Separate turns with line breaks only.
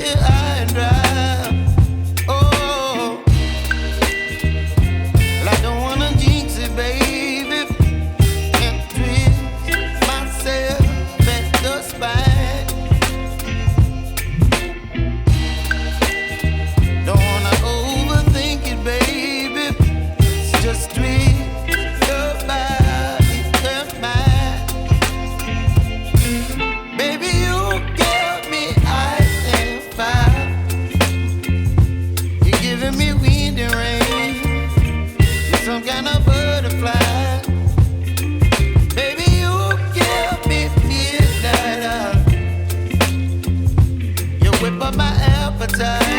high and dry. Oh, well, I don't wanna jinx it, baby, and twist myself at the spine. Don't wanna overthink it, baby. It's just twist your body and mine. Baby, you give me ice and fire. You're giving me wind and rain. You're some kind of butterfly. Baby, you give me midnight. You whip up my appetite.